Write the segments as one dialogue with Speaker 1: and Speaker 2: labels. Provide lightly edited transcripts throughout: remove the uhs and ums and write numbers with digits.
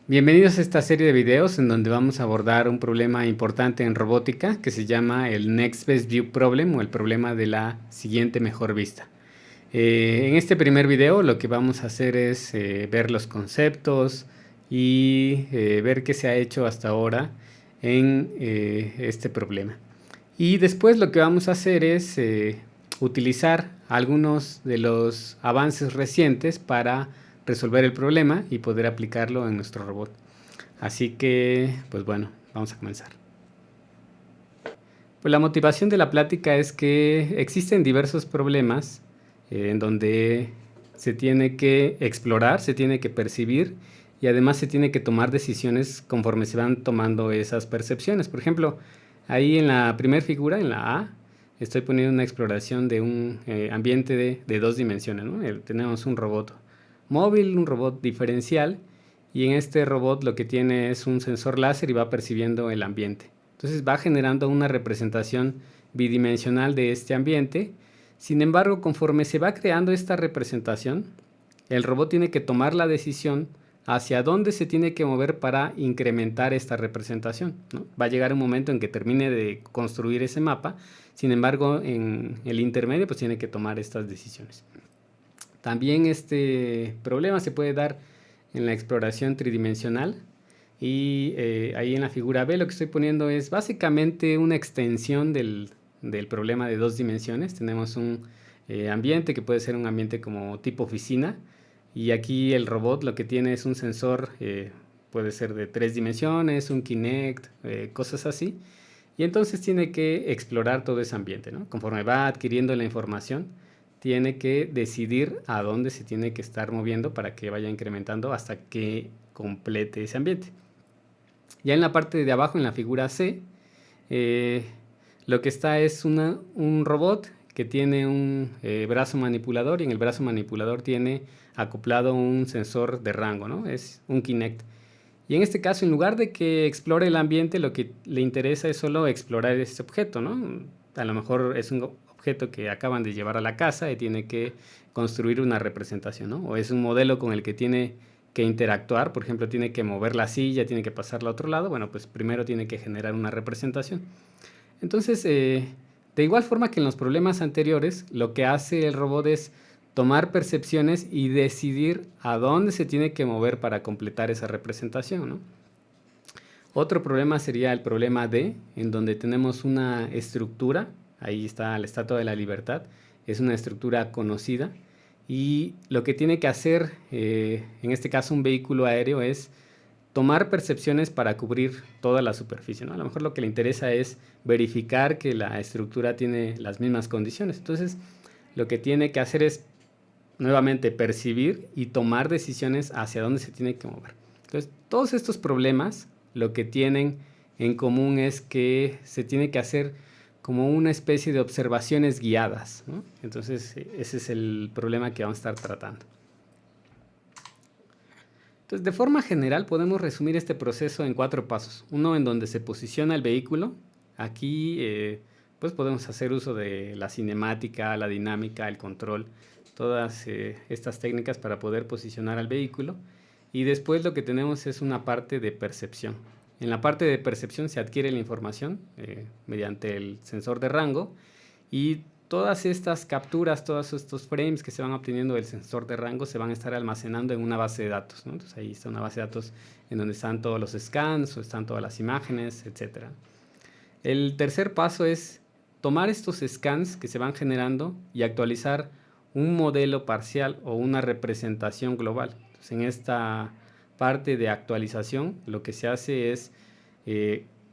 Speaker 1: Bienvenidos a esta serie de videos en donde vamos a abordar un problema importante en robótica que se llama el Next Best View Problem o el problema de la siguiente mejor vista. En este primer video lo que vamos a hacer es ver los conceptos y ver qué se ha hecho hasta ahora en este problema. Y después lo que vamos a hacer es utilizar algunos de los avances recientes para resolver el problema y poder aplicarlo en nuestro robot. Así que, pues bueno, vamos a comenzar. Pues la motivación de la plática es que existen diversos problemas en donde se tiene que explorar, se tiene que percibir y además se tiene que tomar decisiones conforme se van tomando esas percepciones. Por ejemplo, ahí en la primera figura, en la A, estoy poniendo una exploración de un ambiente de dos dimensiones, ¿no? Tenemos un robot móvil, un robot diferencial, y en este robot lo que tiene es un sensor láser y va percibiendo el ambiente. Entonces va generando una representación bidimensional de este ambiente. Sin embargo, conforme se va creando esta representación, el robot tiene que tomar la decisión hacia dónde se tiene que mover para incrementar esta representación, ¿no? Va a llegar un momento en que termine de construir ese mapa, sin embargo, en el intermedio pues tiene que tomar estas decisiones. También este problema se puede dar en la exploración tridimensional y ahí en la figura B lo que estoy poniendo es básicamente una extensión del problema de dos dimensiones. Tenemos un ambiente que puede ser un ambiente como tipo oficina y aquí el robot lo que tiene es un sensor, puede ser de 3 dimensiones, un Kinect, cosas así. Y entonces tiene que explorar todo ese ambiente, ¿no? Conforme va adquiriendo la información, tiene que decidir a dónde se tiene que estar moviendo para que vaya incrementando hasta que complete ese ambiente. Ya en la parte de abajo, en la figura C, lo que está es un robot que tiene un brazo manipulador y en el brazo manipulador tiene acoplado un sensor de rango, ¿no? Es un Kinect. Y en este caso, en lugar de que explore el ambiente, lo que le interesa es solo explorar este objeto, ¿no? A lo mejor es un objeto que acaban de llevar a la casa y tiene que construir una representación, ¿no? O es un modelo con el que tiene que interactuar, por ejemplo, tiene que mover la silla, tiene que pasarla a otro lado, bueno, pues primero tiene que generar una representación. Entonces, de igual forma que en los problemas anteriores, lo que hace el robot es tomar percepciones y decidir a dónde se tiene que mover para completar esa representación, ¿no? Otro problema sería el problema D, en donde tenemos una estructura, ahí está la Estatua de la Libertad, es una estructura conocida, y lo que tiene que hacer, en este caso un vehículo aéreo, es tomar percepciones para cubrir toda la superficie, ¿no? A lo mejor lo que le interesa es verificar que la estructura tiene las mismas condiciones. Entonces, lo que tiene que hacer es nuevamente percibir y tomar decisiones hacia dónde se tiene que mover. Entonces, todos estos problemas lo que tienen en común es que se tiene que hacer como una especie de observaciones guiadas, ¿no? Entonces, ese es el problema que vamos a estar tratando. Entonces, de forma general, podemos resumir este proceso en 4 pasos. Uno en donde se posiciona el vehículo. Aquí, pues podemos hacer uso de la cinemática, la dinámica, el control, todas estas técnicas para poder posicionar al vehículo. Y después lo que tenemos es una parte de percepción. En la parte de percepción se adquiere la información mediante el sensor de rango y todas estas capturas, todos estos frames que se van obteniendo del sensor de rango se van a estar almacenando en una base de datos, ¿no? Entonces ahí está una base de datos en donde están todos los scans, o están todas las imágenes, etc. El tercer paso es tomar estos scans que se van generando y actualizar un modelo parcial o una representación global. Entonces, en esta parte de actualización lo que se hace es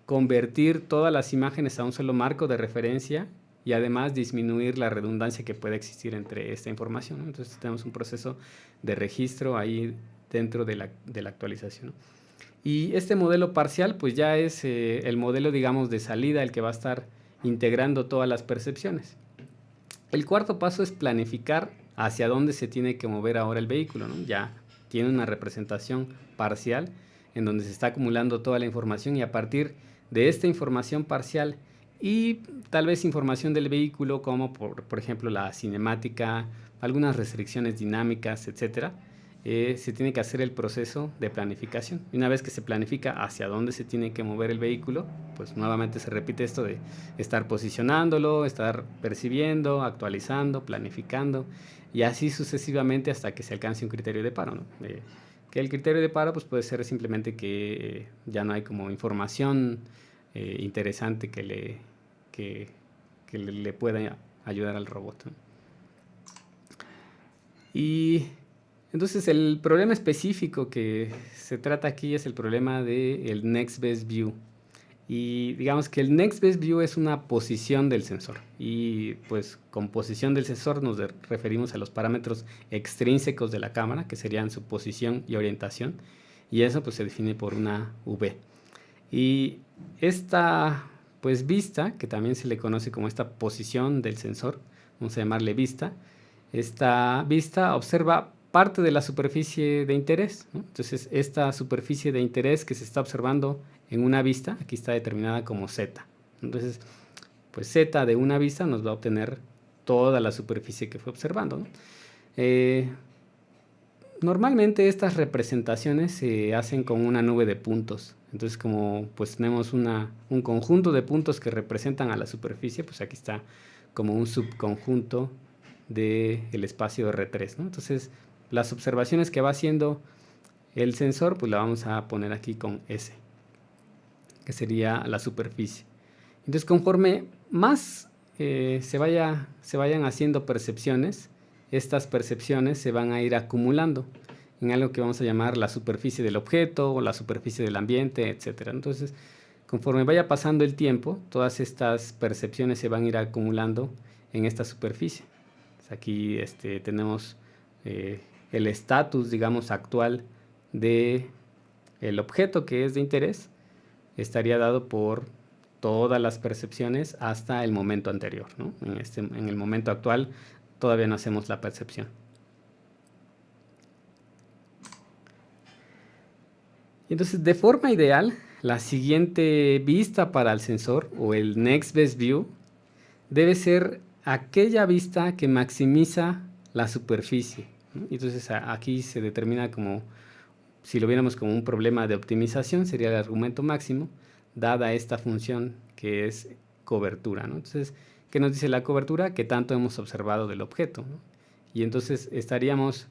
Speaker 1: convertir todas las imágenes a un solo marco de referencia y además disminuir la redundancia que puede existir entre esta información, ¿no? Entonces tenemos un proceso de registro ahí dentro de la actualización, ¿no? Y este modelo parcial pues ya es el modelo, digamos, de salida, el que va a estar integrando todas las percepciones. El cuarto paso es planificar hacia dónde se tiene que mover ahora el vehículo, ¿no? Ya tiene una representación parcial en donde se está acumulando toda la información y a partir de esta información parcial y tal vez información del vehículo como por ejemplo la cinemática, algunas restricciones dinámicas, etcétera, se tiene que hacer el proceso de planificación. Y una vez que se planifica hacia dónde se tiene que mover el vehículo, pues nuevamente se repite esto de estar posicionándolo, estar percibiendo, actualizando, planificando, y así sucesivamente hasta que se alcance un criterio de paro, ¿no? Que el criterio de paro pues puede ser simplemente que ya no hay como información interesante que, que le pueda ayudar al robot, ¿no? Y entonces el problema específico que se trata aquí es el problema del Next Best View. Y digamos que el Next Best View es una posición del sensor. Y pues con posición del sensor nos referimos a los parámetros extrínsecos de la cámara, que serían su posición y orientación. Y eso pues se define por una V. Y esta pues vista, que también se le conoce como esta posición del sensor, vamos a llamarle vista, esta vista observa parte de la superficie de interés, ¿no? Entonces, esta superficie de interés que se está observando en una vista, aquí está determinada como Z. Entonces, pues Z de una vista nos va a obtener toda la superficie que fue observando, ¿no? Normalmente estas representaciones se hacen con una nube de puntos. Entonces, como pues tenemos un conjunto de puntos que representan a la superficie, pues aquí está como un subconjunto del espacio R3, ¿no? Entonces, las observaciones que va haciendo el sensor, pues la vamos a poner aquí con S, que sería la superficie. Entonces, conforme más se vayan haciendo percepciones, estas percepciones se van a ir acumulando en algo que vamos a llamar la superficie del objeto o la superficie del ambiente, etc. Entonces, conforme vaya pasando el tiempo, todas estas percepciones se van a ir acumulando en esta superficie. Entonces, aquí tenemos el estatus, digamos, actual del objeto que es de interés, estaría dado por todas las percepciones hasta el momento anterior, ¿no? En el momento actual todavía no hacemos la percepción. Entonces, de forma ideal, la siguiente vista para el sensor o el Next Best View debe ser aquella vista que maximiza la superficie, ¿no? Entonces, aquí se determina como, si lo viéramos como un problema de optimización, sería el argumento máximo, dada esta función que es cobertura, ¿no? Entonces, ¿qué nos dice la cobertura? Que tanto hemos observado del objeto, ¿no? Y entonces estaríamos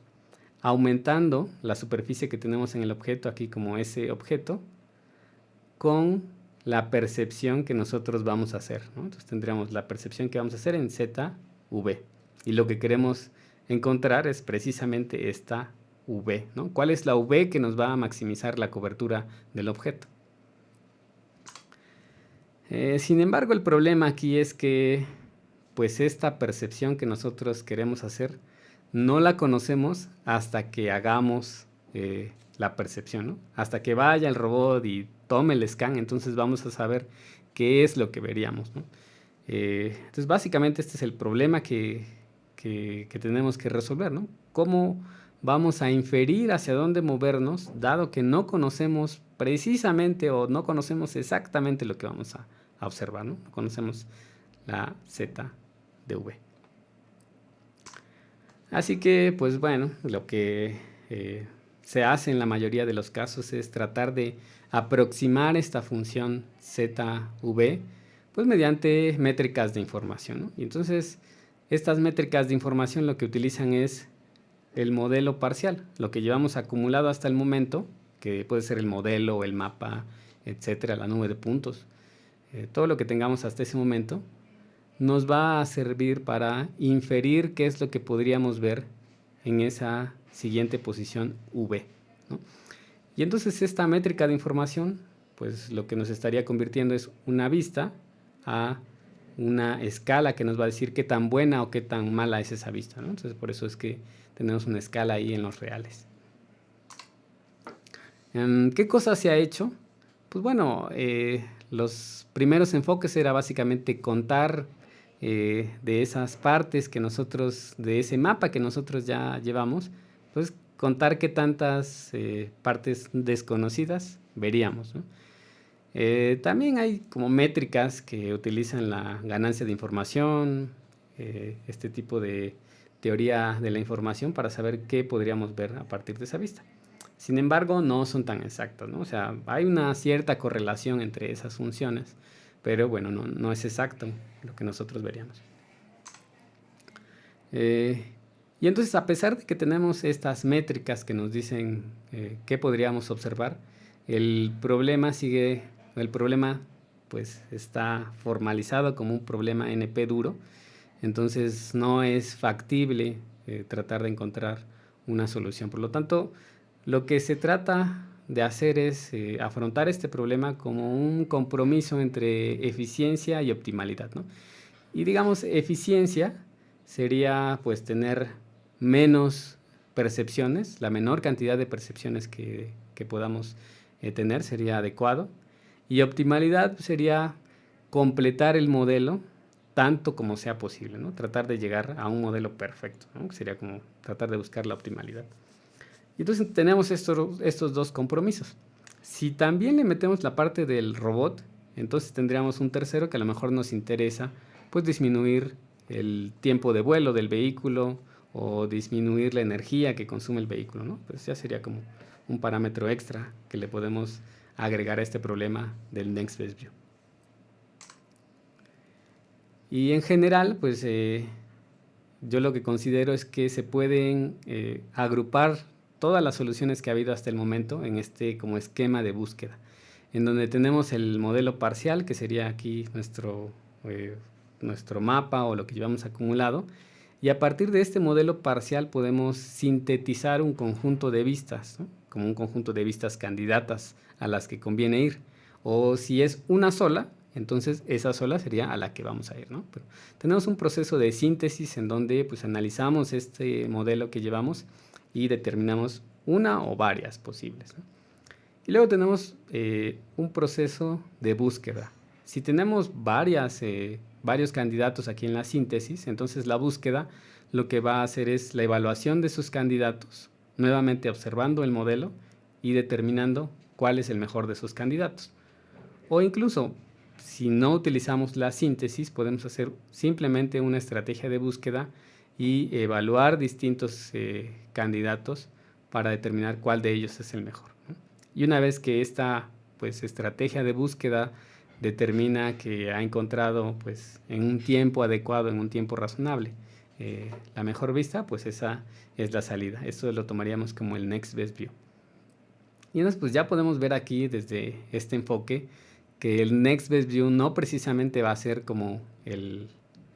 Speaker 1: aumentando la superficie que tenemos en el objeto, aquí como ese objeto, con la percepción que nosotros vamos a hacer, ¿no? Entonces tendríamos la percepción que vamos a hacer en ZV. Y lo que queremos encontrar es precisamente esta V, ¿no? ¿Cuál es la V que nos va a maximizar la cobertura del objeto? Sin embargo, el problema aquí es que pues esta percepción que nosotros queremos hacer no la conocemos hasta que hagamos la percepción, ¿no? Hasta que vaya el robot y tome el scan, entonces vamos a saber qué es lo que veríamos, ¿no? Entonces, básicamente este es el problema que tenemos que resolver, ¿no? ¿Cómo vamos a inferir hacia dónde movernos, dado que no conocemos precisamente o no conocemos exactamente lo que vamos a observar, ¿no? No conocemos la Z de V. Así que, pues bueno, lo que se hace en la mayoría de los casos es tratar de aproximar esta función ZV, pues mediante métricas de información, ¿no? Y entonces, estas métricas de información lo que utilizan es el modelo parcial, lo que llevamos acumulado hasta el momento, que puede ser el modelo, el mapa, etcétera, la nube de puntos. Todo lo que tengamos hasta ese momento nos va a servir para inferir qué es lo que podríamos ver en esa siguiente posición V, ¿no? Y entonces esta métrica de información, pues lo que nos estaría convirtiendo es una vista a una escala que nos va a decir qué tan buena o qué tan mala es esa vista, ¿no? Entonces por eso es que tenemos una escala ahí en los reales. ¿Qué cosa se ha hecho? Pues bueno, los primeros enfoques era básicamente contar de esas partes que nosotros, de ese mapa que nosotros ya llevamos, pues contar qué tantas partes desconocidas veríamos, ¿no? También hay como métricas que utilizan la ganancia de información, este tipo de teoría de la información para saber qué podríamos ver a partir de esa vista. Sin embargo, no son tan exactas, ¿no? O sea, hay una cierta correlación entre esas funciones, pero bueno, no es exacto lo que nosotros veríamos. Y entonces, a pesar de que tenemos estas métricas que nos dicen qué podríamos observar, el problema pues está formalizado como un problema NP duro, entonces no es factible tratar de encontrar una solución. Por lo tanto, lo que se trata de hacer es afrontar este problema como un compromiso entre eficiencia y optimalidad, ¿no? Y digamos, eficiencia sería pues tener menos percepciones, la menor cantidad de percepciones que podamos tener sería adecuado. Y optimalidad sería completar el modelo tanto como sea posible, ¿no? Tratar de llegar a un modelo perfecto, ¿no? Que sería como tratar de buscar la optimalidad. Y entonces tenemos estos dos compromisos. Si también le metemos la parte del robot, entonces tendríamos un tercero que a lo mejor nos interesa, pues disminuir el tiempo de vuelo del vehículo o disminuir la energía que consume el vehículo, ¿no? Pues ya sería como un parámetro extra que le podemos agregar a este problema del Next Best View. Y en general, pues yo lo que considero es que se pueden agrupar todas las soluciones que ha habido hasta el momento en este como esquema de búsqueda, en donde tenemos el modelo parcial, que sería aquí nuestro mapa o lo que llevamos acumulado, y a partir de este modelo parcial podemos sintetizar un conjunto de vistas, ¿no? Como un conjunto de vistas candidatas a las que conviene ir, o si es una sola, entonces esa sola sería a la que vamos a ir, ¿no? Pero tenemos un proceso de síntesis en donde pues analizamos este modelo que llevamos y determinamos una o varias posibles, ¿no? Y luego tenemos un proceso de búsqueda. Si tenemos varios candidatos aquí en la síntesis, entonces la búsqueda lo que va a hacer es la evaluación de sus candidatos, nuevamente observando el modelo y determinando cuál es el mejor de sus candidatos. O incluso, si no utilizamos la síntesis, podemos hacer simplemente una estrategia de búsqueda y evaluar distintos candidatos para determinar cuál de ellos es el mejor, ¿no? Y una vez que esta pues, estrategia de búsqueda determina que ha encontrado pues, en un tiempo adecuado, en un tiempo razonable, la mejor vista, pues esa es la salida. Esto lo tomaríamos como el Next Best View. Y entonces pues ya podemos ver aquí desde este enfoque que el Next Best View no precisamente va a ser como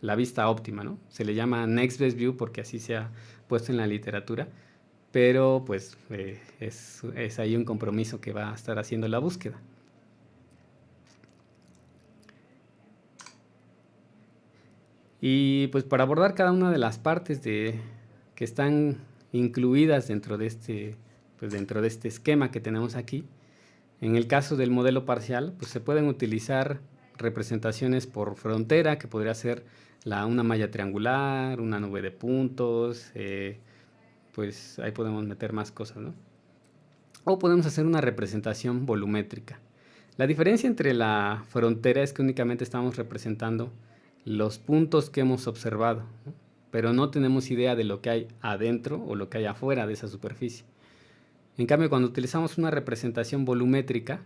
Speaker 1: la vista óptima, ¿no? Se le llama Next Best View porque así se ha puesto en la literatura, pero pues es ahí un compromiso que va a estar haciendo la búsqueda. Y pues para abordar cada una de las partes que están incluidas dentro de este esquema que tenemos aquí, en el caso del modelo parcial, pues se pueden utilizar representaciones por frontera, que podría ser una malla triangular, una nube de puntos, pues ahí podemos meter más cosas, ¿no? O podemos hacer una representación volumétrica. La diferencia entre la frontera es que únicamente estamos representando los puntos que hemos observado, ¿no? Pero no tenemos idea de lo que hay adentro o lo que hay afuera de esa superficie. En cambio, cuando utilizamos una representación volumétrica,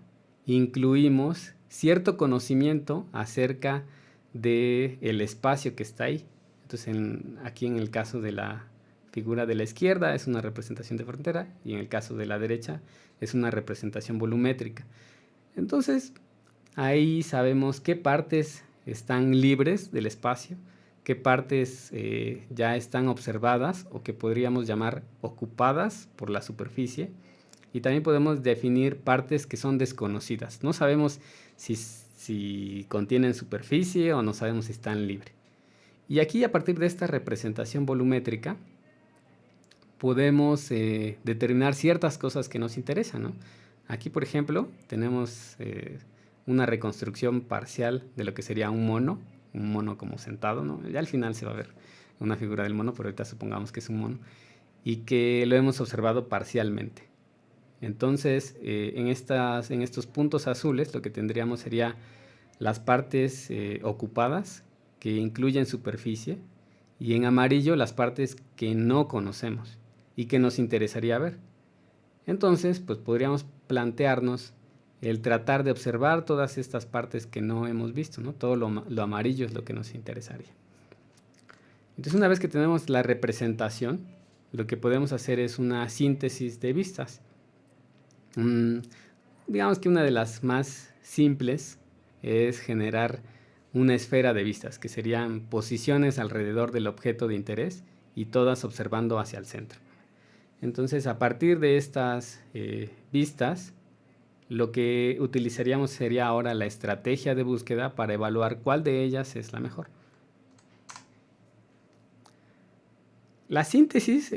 Speaker 1: incluimos cierto conocimiento acerca del espacio que está ahí. Entonces, aquí en el caso de la figura de la izquierda es una representación de frontera y en el caso de la derecha es una representación volumétrica. Entonces, ahí sabemos qué partes están libres del espacio, qué partes ya están observadas o que podríamos llamar ocupadas por la superficie, y también podemos definir partes que son desconocidas. No sabemos si contienen superficie o no sabemos si están libres. Y aquí, a partir de esta representación volumétrica, podemos determinar ciertas cosas que nos interesan, ¿no? Aquí, por ejemplo, tenemos una reconstrucción parcial de lo que sería un mono como sentado, ¿no? Ya al final se va a ver una figura del mono, pero ahorita supongamos que es un mono, y que lo hemos observado parcialmente. Entonces, en estos puntos azules lo que tendríamos sería las partes ocupadas que incluyen superficie, y en amarillo las partes que no conocemos y que nos interesaría ver. Entonces, pues podríamos plantearnos el tratar de observar todas estas partes que no hemos visto, ¿no? Todo lo amarillo es lo que nos interesaría. Entonces, una vez que tenemos la representación, lo que podemos hacer es una síntesis de vistas. Digamos que una de las más simples es generar una esfera de vistas, que serían posiciones alrededor del objeto de interés y todas observando hacia el centro. Entonces, a partir de estas vistas, lo que utilizaríamos sería ahora la estrategia de búsqueda para evaluar cuál de ellas es la mejor. La síntesis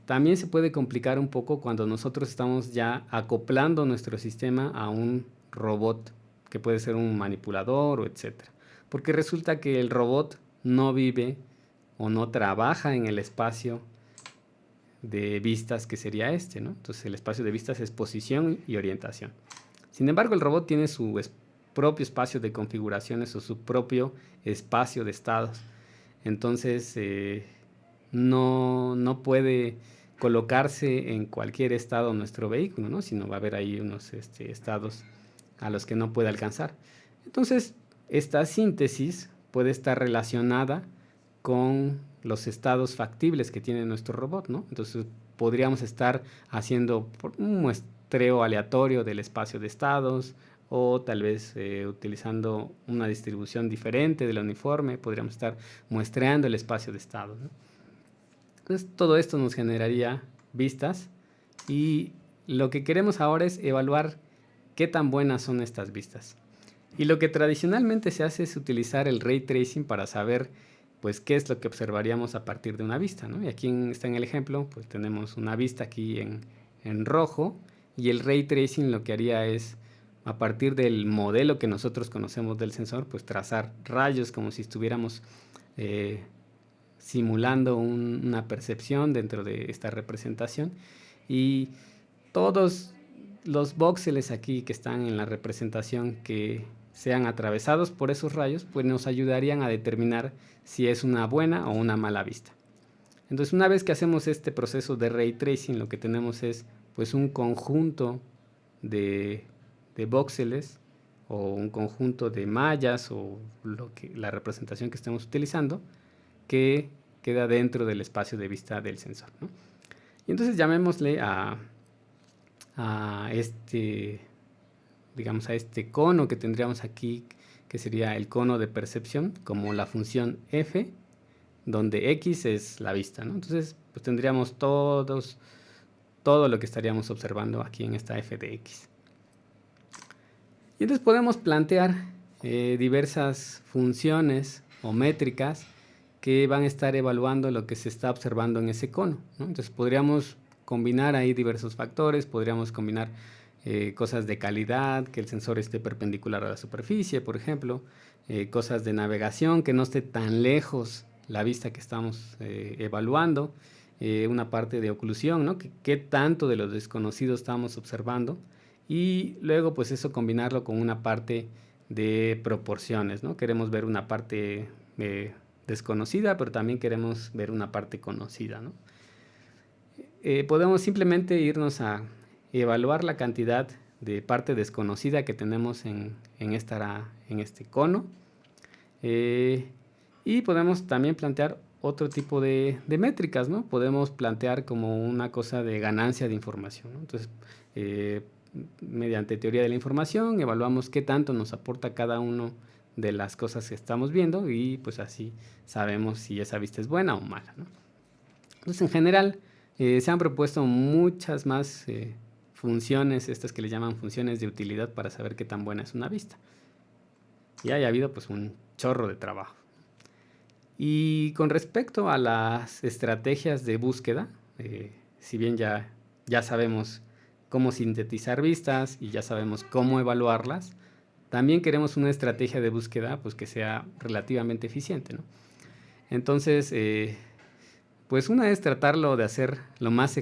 Speaker 1: también se puede complicar un poco cuando nosotros estamos ya acoplando nuestro sistema a un robot, que puede ser un manipulador o etcétera. Porque resulta que el robot no vive o no trabaja en el espacio de vistas que sería este, ¿no? Entonces el espacio de vistas es posición y orientación. Sin embargo, el robot tiene su propio espacio de configuraciones o su propio espacio de estados. Entonces, no puede colocarse en cualquier estado nuestro vehículo, ¿no? Sino va a haber ahí unos estados a los que no puede alcanzar. Entonces, esta síntesis puede estar relacionada con los estados factibles que tiene nuestro robot, ¿no? Entonces, podríamos estar haciendo un muestreo aleatorio del espacio de estados, o tal vez utilizando una distribución diferente del uniforme, podríamos estar muestreando el espacio de estados, ¿no? Entonces, todo esto nos generaría vistas y lo que queremos ahora es evaluar qué tan buenas son estas vistas. Y lo que tradicionalmente se hace es utilizar el ray tracing para saber pues qué es lo que observaríamos a partir de una vista, ¿no? Y aquí está en el ejemplo, pues tenemos una vista aquí en rojo, y el ray tracing lo que haría es, a partir del modelo que nosotros conocemos del sensor, pues trazar rayos como si estuviéramos simulando una percepción dentro de esta representación, y todos los voxeles aquí que están en la representación que sean atravesados por esos rayos, pues nos ayudarían a determinar si es una buena o una mala vista. Entonces, una vez que hacemos este proceso de ray tracing, lo que tenemos es pues un conjunto de voxeles o un conjunto de mallas o la representación que estemos utilizando, que queda dentro del espacio de vista del sensor, ¿no? Y entonces llamémosle a este, digamos, a este cono que tendríamos aquí, que sería el cono de percepción, como la función f, donde x es la vista, ¿no? Entonces, pues tendríamos todo lo que estaríamos observando aquí en esta f de x. Y entonces podemos plantear diversas funciones o métricas que van a estar evaluando lo que se está observando en ese cono, ¿no? Entonces podríamos combinar ahí diversos factores, podríamos combinar cosas de calidad, que el sensor esté perpendicular a la superficie, por ejemplo, cosas de navegación, que no esté tan lejos la vista que estamos evaluando, una parte de oclusión, ¿no? ¿Qué tanto de lo desconocido estamos observando? Y luego pues eso combinarlo con una parte de proporciones, ¿no? Queremos ver una parte desconocida, pero también queremos ver una parte conocida, ¿no? Podemos simplemente irnos a evaluar la cantidad de parte desconocida que tenemos en este cono, y podemos también plantear otro tipo de métricas, ¿no? Podemos plantear como una cosa de ganancia de información, ¿no? Entonces, mediante teoría de la información, evaluamos qué tanto nos aporta cada uno de las cosas que estamos viendo, y pues así sabemos si esa vista es buena o mala, ¿no? Entonces, en general, se han propuesto muchas más funciones, estas que le llaman funciones de utilidad, para saber qué tan buena es una vista. Y haya habido pues un chorro de trabajo. Y con respecto a las estrategias de búsqueda, si bien ya sabemos cómo sintetizar vistas y ya sabemos cómo evaluarlas, también queremos una estrategia de búsqueda pues que sea relativamente eficiente, ¿no? Entonces, pues una es tratarlo de hacer lo más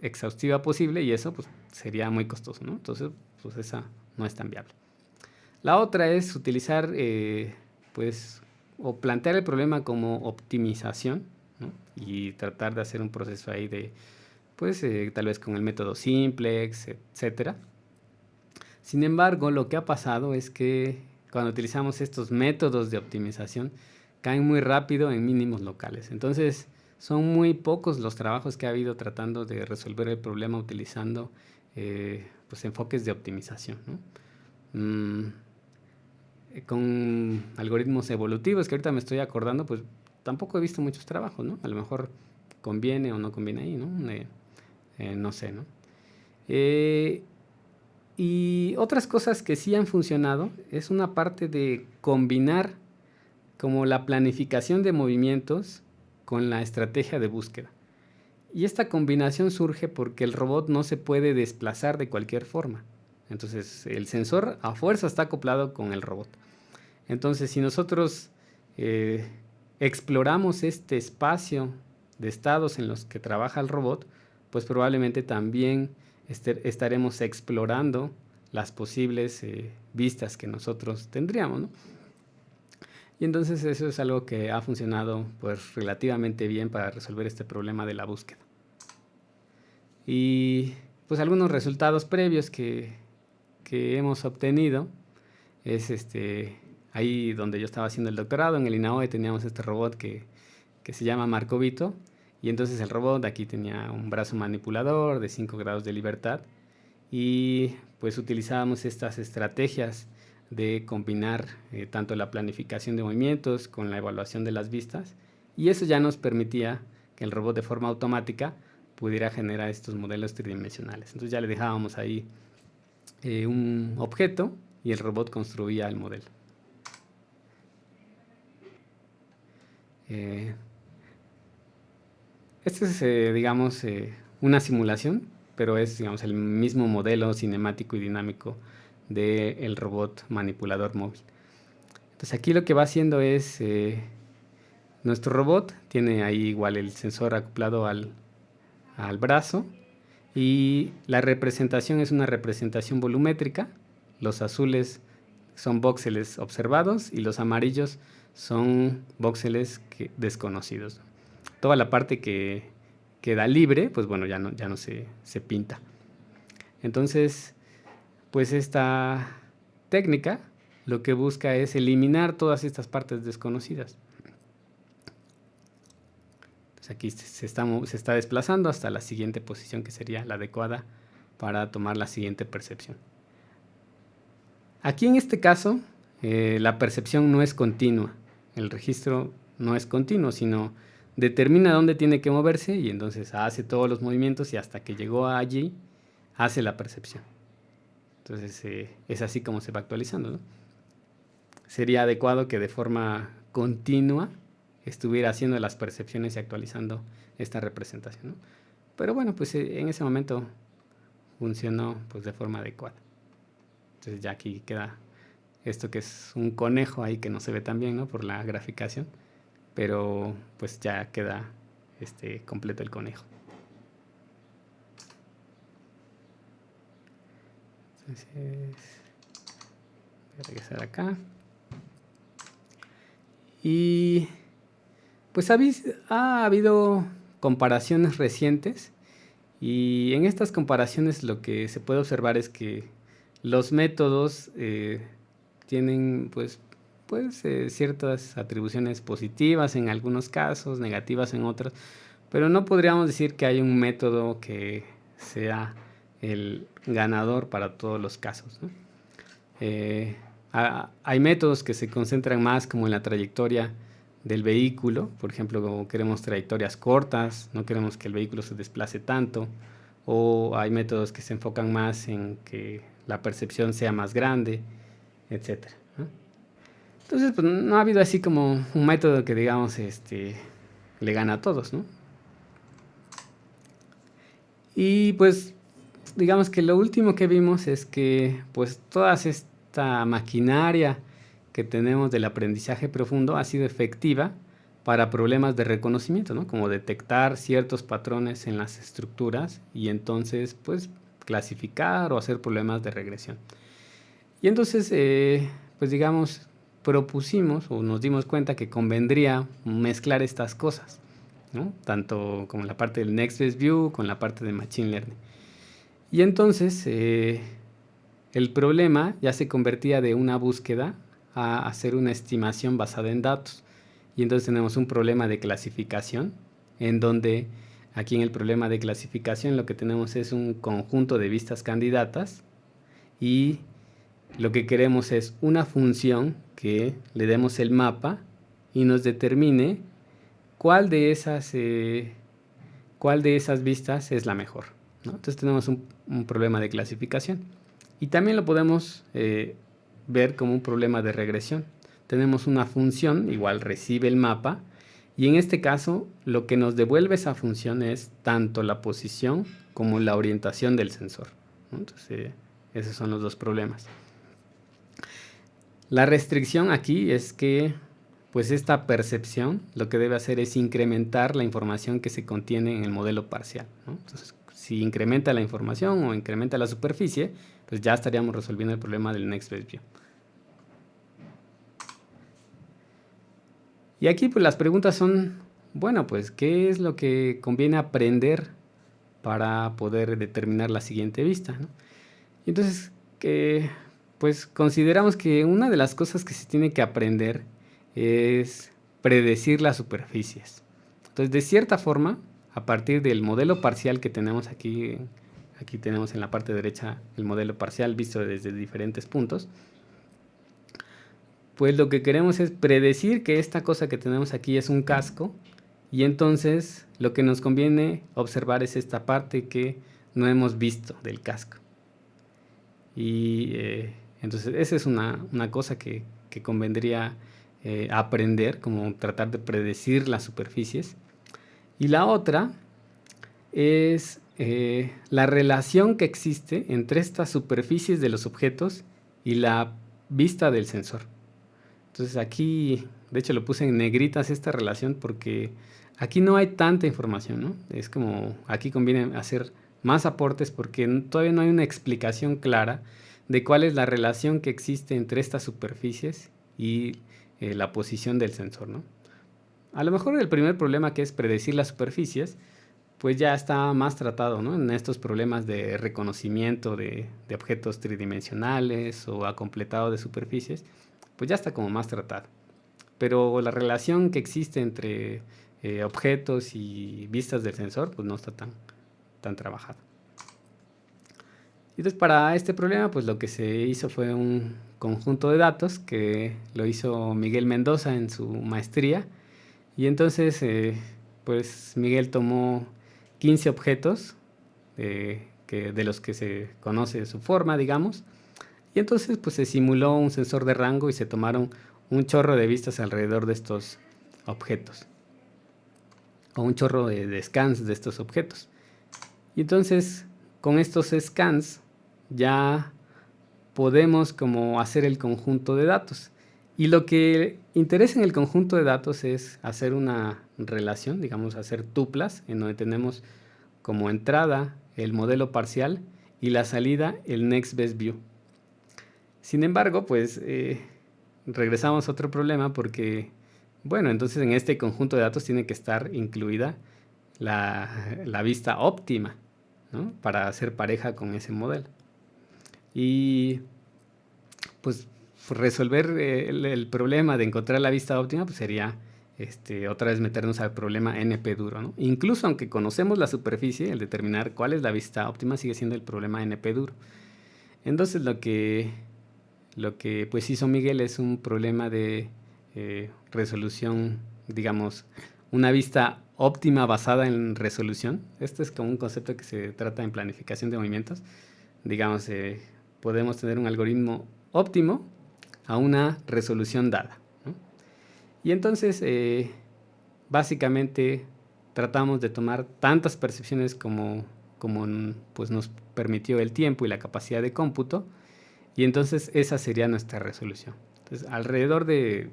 Speaker 1: exhaustiva posible, y eso pues sería muy costoso, ¿no? Entonces, pues esa no es tan viable. La otra es utilizar pues o plantear el problema como optimización, ¿no? Y tratar de hacer un proceso ahí de, pues tal vez con el método simplex, etcétera. Sin embargo, lo que ha pasado es que cuando utilizamos estos métodos de optimización, caen muy rápido en mínimos locales. Entonces, son muy pocos los trabajos que ha habido tratando de resolver el problema utilizando pues enfoques de optimización, ¿no? Con algoritmos evolutivos, que ahorita me estoy acordando, pues tampoco he visto muchos trabajos, ¿no? A lo mejor conviene o no conviene ahí, ¿no? No sé, ¿no? Y otras cosas que sí han funcionado es una parte de combinar como la planificación de movimientos con la estrategia de búsqueda. Y esta combinación surge porque el robot no se puede desplazar de cualquier forma. Entonces el sensor a fuerza está acoplado con el robot. Entonces si nosotros exploramos este espacio de estados en los que trabaja el robot, pues probablemente también estaremos explorando las posibles vistas que nosotros tendríamos, ¿no? Y entonces eso es algo que ha funcionado pues relativamente bien para resolver este problema de la búsqueda. Y pues algunos resultados previos que hemos obtenido es ahí donde yo estaba haciendo el doctorado, en el INAOE teníamos este robot que se llama Marcovito, y entonces el robot aquí tenía un brazo manipulador de 5 grados de libertad, y pues utilizábamos estas estrategias de combinar tanto la planificación de movimientos con la evaluación de las vistas, y eso ya nos permitía que el robot de forma automática pudiera generar estos modelos tridimensionales. Entonces ya le dejábamos ahí un objeto y el robot construía el modelo. Este es, digamos, una simulación, pero es, digamos, el mismo modelo cinemático y dinámico del robot manipulador móvil. Entonces aquí lo que va haciendo es, nuestro robot tiene ahí igual el sensor acoplado al brazo, y la representación es una representación volumétrica. Los azules son voxeles observados y los amarillos son voxeles desconocidos. Toda la parte que queda libre, pues bueno, ya no se pinta. Entonces, pues esta técnica lo que busca es eliminar todas estas partes desconocidas. Entonces aquí se está desplazando hasta la siguiente posición, que sería la adecuada para tomar la siguiente percepción. Aquí en este caso, la percepción no es continua. El registro no es continuo, sino determina dónde tiene que moverse y entonces hace todos los movimientos y hasta que llegó allí, hace la percepción. Entonces es así como se va actualizando, ¿no? Sería adecuado que de forma continua estuviera haciendo las percepciones y actualizando esta representación, ¿no? Pero bueno, pues en ese momento funcionó pues de forma adecuada. Entonces ya aquí queda esto que es un conejo ahí que no se ve tan bien, ¿no? Por la graficación, pero pues ya queda completo el conejo. Entonces voy a regresar acá. Y pues ha habido comparaciones recientes, y en estas comparaciones lo que se puede observar es que los métodos tienen pues ciertas atribuciones positivas en algunos casos, negativas en otros, pero no podríamos decir que hay un método que sea el ganador para todos los casos, ¿no? Hay métodos que se concentran más como en la trayectoria del vehículo. Por ejemplo, como queremos trayectorias cortas, no queremos que el vehículo se desplace tanto, o hay métodos que se enfocan más en que la percepción sea más grande, etcétera, ¿no? Entonces, pues no ha habido así como un método que digamos le gana a todos, ¿no? Y pues digamos que lo último que vimos es que pues toda esta maquinaria que tenemos del aprendizaje profundo ha sido efectiva para problemas de reconocimiento, ¿no? Como detectar ciertos patrones en las estructuras y entonces pues clasificar o hacer problemas de regresión. Y entonces pues digamos propusimos o nos dimos cuenta que convendría mezclar estas cosas, ¿no? Tanto como la parte del Next Best View con la parte de Machine Learning. Y entonces el problema ya se convertía de una búsqueda a hacer una estimación basada en datos. Y entonces tenemos un problema de clasificación, en donde aquí en el problema de clasificación lo que tenemos es un conjunto de vistas candidatas y lo que queremos es una función que le demos el mapa y nos determine cuál de esas vistas es la mejor, ¿no? Entonces tenemos un problema de clasificación. Y también lo podemos ver como un problema de regresión. Tenemos una función, igual recibe el mapa, y en este caso lo que nos devuelve esa función es tanto la posición como la orientación del sensor, ¿no? Entonces esos son los dos problemas. La restricción aquí es que pues esta percepción lo que debe hacer es incrementar la información que se contiene en el modelo parcial, ¿no? Entonces, si incrementa la información o incrementa la superficie, pues ya estaríamos resolviendo el problema del Next Best View. Y aquí pues las preguntas son, bueno, pues ¿qué es lo que conviene aprender para poder determinar la siguiente vista, ¿no? Y entonces, pues consideramos que una de las cosas que se tiene que aprender es predecir las superficies. Entonces, de cierta forma, a partir del modelo parcial que tenemos aquí tenemos en la parte derecha el modelo parcial visto desde diferentes puntos, pues lo que queremos es predecir que esta cosa que tenemos aquí es un casco, y entonces lo que nos conviene observar es esta parte que no hemos visto del casco. Y entonces esa es una cosa que convendría aprender, como tratar de predecir las superficies. Y la otra es la relación que existe entre estas superficies de los objetos y la vista del sensor. Entonces aquí, de hecho lo puse en negritas esta relación porque aquí no hay tanta información, ¿no? Es como, aquí conviene hacer más aportes porque todavía no hay una explicación clara de cuál es la relación que existe entre estas superficies y la posición del sensor, ¿no? A lo mejor el primer problema, que es predecir las superficies, pues ya está más tratado, ¿no? En estos problemas de reconocimiento de objetos tridimensionales o acompletado de superficies, pues ya está como más tratado. Pero la relación que existe entre objetos y vistas del sensor, pues no está tan trabajada. Entonces, para este problema, pues lo que se hizo fue un conjunto de datos que lo hizo Miguel Mendoza en su maestría. Y entonces, pues Miguel tomó 15 objetos de los que se conoce su forma, digamos. Y entonces, pues se simuló un sensor de rango y se tomaron un chorro de vistas alrededor de estos objetos, o un chorro de scans de estos objetos. Y entonces, con estos scans ya podemos como hacer el conjunto de datos. Y lo que interesa en el conjunto de datos es hacer una relación, digamos, hacer tuplas, en donde tenemos como entrada el modelo parcial y la salida el Next Best View. Sin embargo, pues regresamos a otro problema porque, bueno, entonces en este conjunto de datos tiene que estar incluida la vista óptima, ¿no? Para hacer pareja con ese modelo. Y pues resolver el problema de encontrar la vista óptima, pues sería otra vez meternos al problema NP duro, ¿no? Incluso aunque conocemos la superficie, el determinar cuál es la vista óptima sigue siendo el problema NP duro. Entonces lo que pues hizo Miguel es un problema de resolución, digamos, una vista óptima basada en resolución. Este es como un concepto que se trata en planificación de movimientos. Digamos, podemos tener un algoritmo óptimo a una resolución dada, ¿no? Y entonces, básicamente, tratamos de tomar tantas percepciones como pues, nos permitió el tiempo y la capacidad de cómputo, y entonces esa sería nuestra resolución. Entonces, alrededor de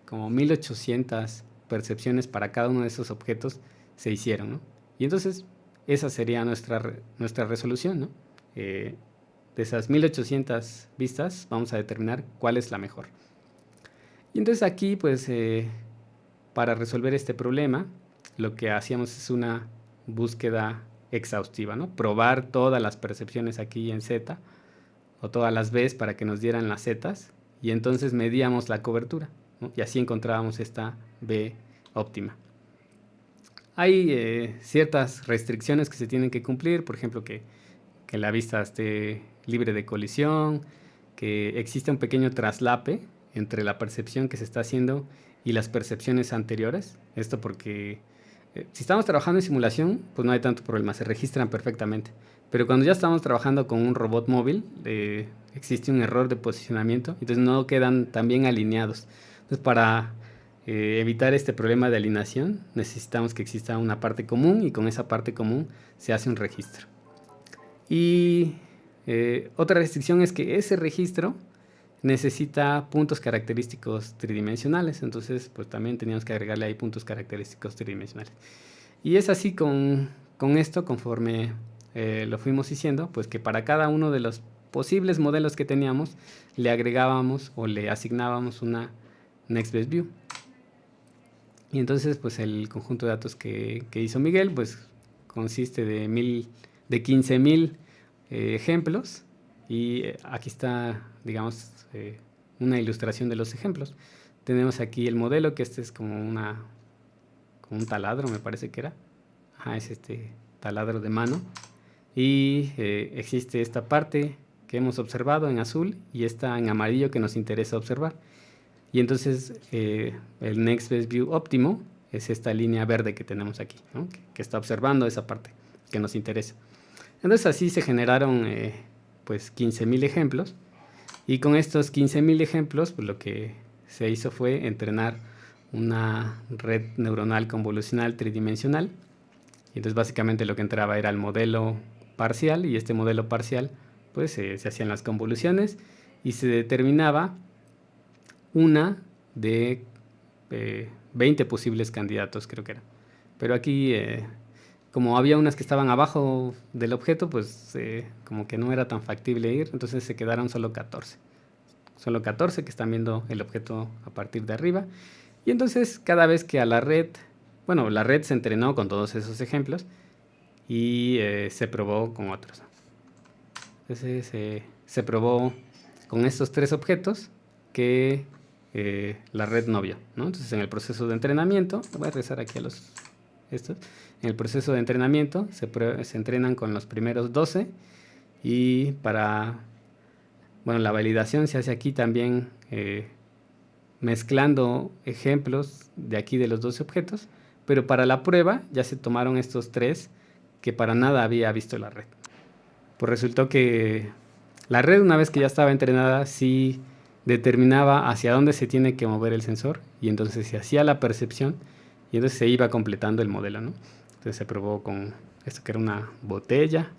Speaker 1: como 1800 percepciones para cada uno de esos objetos se hicieron, ¿no? Y entonces esa sería nuestra resolución, ¿no? De esas 1800 vistas vamos a determinar cuál es la mejor. Y entonces aquí, pues, para resolver este problema, lo que hacíamos es una búsqueda exhaustiva, ¿no? Probar todas las percepciones aquí en Z, o todas las Bs para que nos dieran las Zs, y entonces medíamos la cobertura, ¿no? Y así encontrábamos esta B óptima. Hay ciertas restricciones que se tienen que cumplir, por ejemplo, que la vista esté libre de colisión, que exista un pequeño traslape entre la percepción que se está haciendo y las percepciones anteriores. Esto porque si estamos trabajando en simulación, pues no hay tanto problema, se registran perfectamente. Pero cuando ya estamos trabajando con un robot móvil, existe un error de posicionamiento, entonces no quedan tan bien alineados. Entonces, para evitar este problema de alineación, necesitamos que exista una parte común, y con esa parte común se hace un registro. Y otra restricción es que ese registro necesita puntos característicos tridimensionales, entonces pues también teníamos que agregarle ahí puntos característicos tridimensionales. Y es así con esto, conforme lo fuimos diciendo, pues que para cada uno de los posibles modelos que teníamos, le agregábamos o le asignábamos una Next Best View. Y entonces pues el conjunto de datos que hizo Miguel pues consiste de 15.000 ejemplos, y aquí está, digamos, una ilustración de los ejemplos. Tenemos aquí el modelo, que este es como un taladro, me parece que era. Ajá, es este taladro de mano. Y existe esta parte que hemos observado en azul y esta en amarillo que nos interesa observar. Y entonces el Next Best View óptimo es esta línea verde que tenemos aquí, ¿no? que está observando esa parte que nos interesa. Entonces así se generaron pues 15.000 ejemplos, y con estos 15.000 ejemplos pues lo que se hizo fue entrenar una red neuronal convolucional tridimensional. Y entonces básicamente lo que entraba era el modelo parcial, y este modelo parcial pues se hacían las convoluciones y se determinaba una de 20 posibles candidatos, creo que era. Pero aquí como había unas que estaban abajo del objeto, pues como que no era tan factible ir, entonces se quedaron solo 14. Solo 14 que están viendo el objeto a partir de arriba. Y entonces cada vez que a la red, bueno, la red se entrenó con todos esos ejemplos y se probó con otros. Entonces se probó con estos 3 objetos que la red no vio, ¿no? Entonces en el proceso de entrenamiento, voy a regresar aquí a estos. En el proceso de entrenamiento se entrenan con los primeros 12, y para, bueno, la validación se hace aquí también mezclando ejemplos de aquí de los 12 objetos, pero para la prueba ya se tomaron estos 3 que para nada había visto la red. Pues resultó que la red, una vez que ya estaba entrenada, sí determinaba hacia dónde se tiene que mover el sensor, y entonces se hacía la percepción, y entonces se iba completando el modelo, ¿no? Entonces se probó con esto que era una botella.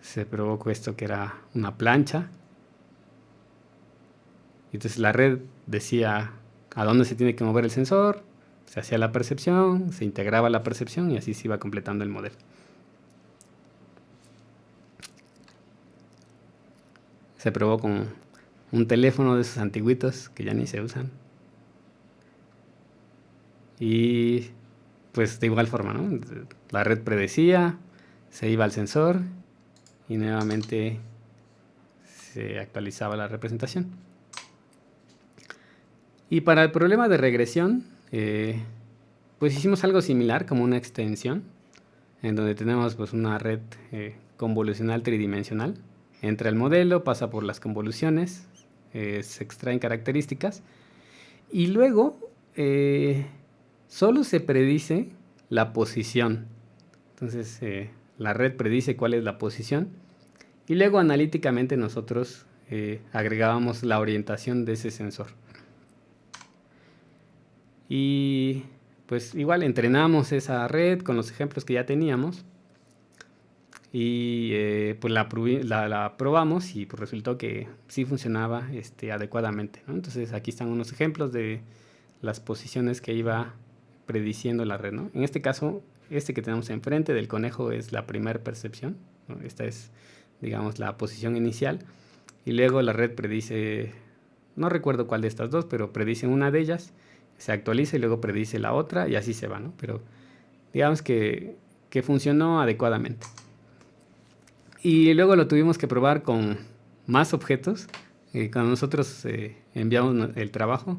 Speaker 1: Se probó con esto que era una plancha. Y entonces la red decía a dónde se tiene que mover el sensor, se hacía la percepción, se integraba la percepción, y así se iba completando el modelo. Se probó con un teléfono de esos antiguitos que ya ni se usan. Y pues de igual forma, ¿no? La red predecía, se iba al sensor y nuevamente se actualizaba la representación. Y para el problema de regresión, pues hicimos algo similar, como una extensión, en donde tenemos pues una red convolucional tridimensional. Entra el modelo, pasa por las convoluciones, se extraen características, y luego solo se predice la posición. Entonces la red predice cuál es la posición, y luego analíticamente nosotros agregábamos la orientación de ese sensor. Y pues igual entrenamos esa red con los ejemplos que ya teníamos, y pues la probamos, y pues resultó que sí funcionaba adecuadamente, ¿no? Entonces aquí están unos ejemplos de las posiciones que iba prediciendo la red, ¿no? En este caso, que tenemos enfrente del conejo es la primera percepción, ¿no? Esta es, digamos, la posición inicial, y luego la red predice, no recuerdo cuál de estas dos, pero predice una de ellas, se actualiza y luego predice la otra y así se va, ¿no? Pero digamos que funcionó adecuadamente. Y luego lo tuvimos que probar con más objetos. Cuando nosotros enviamos el trabajo,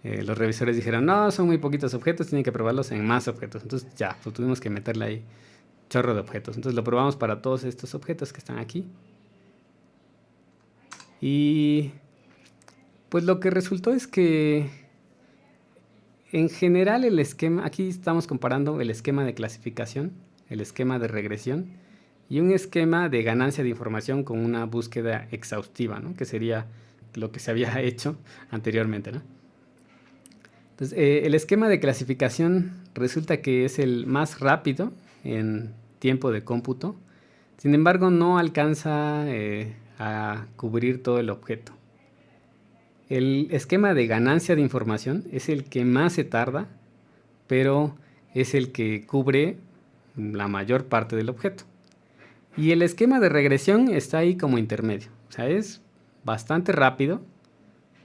Speaker 1: los revisores dijeron, no, son muy poquitos objetos, tienen que probarlos en más objetos. Entonces ya, pues tuvimos que meterle ahí chorro de objetos. Entonces lo probamos para todos estos objetos que están aquí. Y pues lo que resultó es que en general el esquema, aquí estamos comparando el esquema de clasificación, el esquema de regresión y un esquema de ganancia de información con una búsqueda exhaustiva, ¿no? Que sería lo que se había hecho anteriormente, ¿no? Entonces, el esquema de clasificación resulta que es el más rápido en tiempo de cómputo, sin embargo no alcanza a cubrir todo el objeto. El esquema de ganancia de información es el que más se tarda, pero es el que cubre la mayor parte del objeto. Y el esquema de regresión está ahí como intermedio. O sea, es bastante rápido,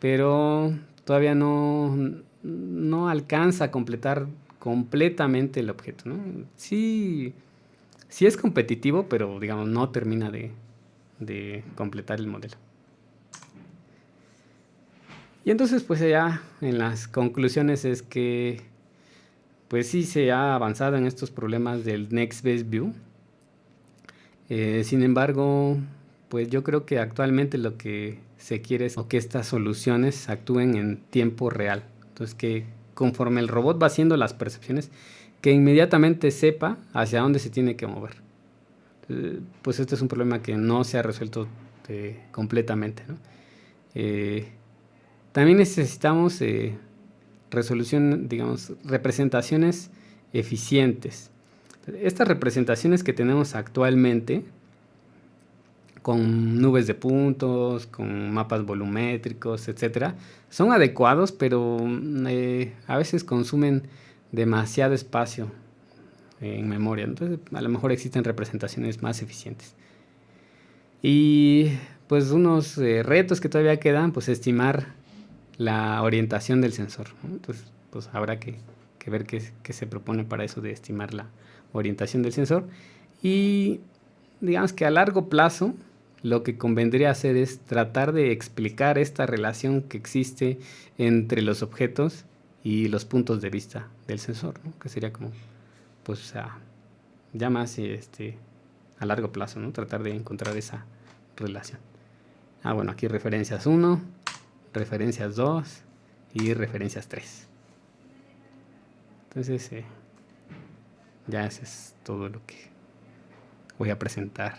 Speaker 1: pero todavía no alcanza a completar completamente el objeto, ¿no? Sí, sí es competitivo, pero digamos no termina de completar el modelo. Y entonces pues ya en las conclusiones es que pues sí se ha avanzado en estos problemas del Next Best View. Sin embargo, pues yo creo que actualmente lo que se quiere es que estas soluciones actúen en tiempo real. Entonces que conforme el robot va haciendo las percepciones, que inmediatamente sepa hacia dónde se tiene que mover. Pues este es un problema que no se ha resuelto completamente, ¿no? También necesitamos resolución, digamos, representaciones eficientes. Estas representaciones que tenemos actualmente, con nubes de puntos, con mapas volumétricos, etcétera, son adecuados, pero a veces consumen demasiado espacio en memoria. Entonces, a lo mejor existen representaciones más eficientes. Y pues unos retos que todavía quedan, pues estimar la orientación del sensor, ¿no? Entonces, pues habrá que ver qué se propone para eso de estimar la orientación del sensor. Y digamos que a largo plazo lo que convendría hacer es tratar de explicar esta relación que existe entre los objetos y los puntos de vista del sensor, ¿no? Que sería como, pues, o sea, ya más a largo plazo, ¿no? Tratar de encontrar esa relación. Bueno, aquí referencias 1, referencias 2 y referencias 3. Entonces, ya eso es todo lo que voy a presentar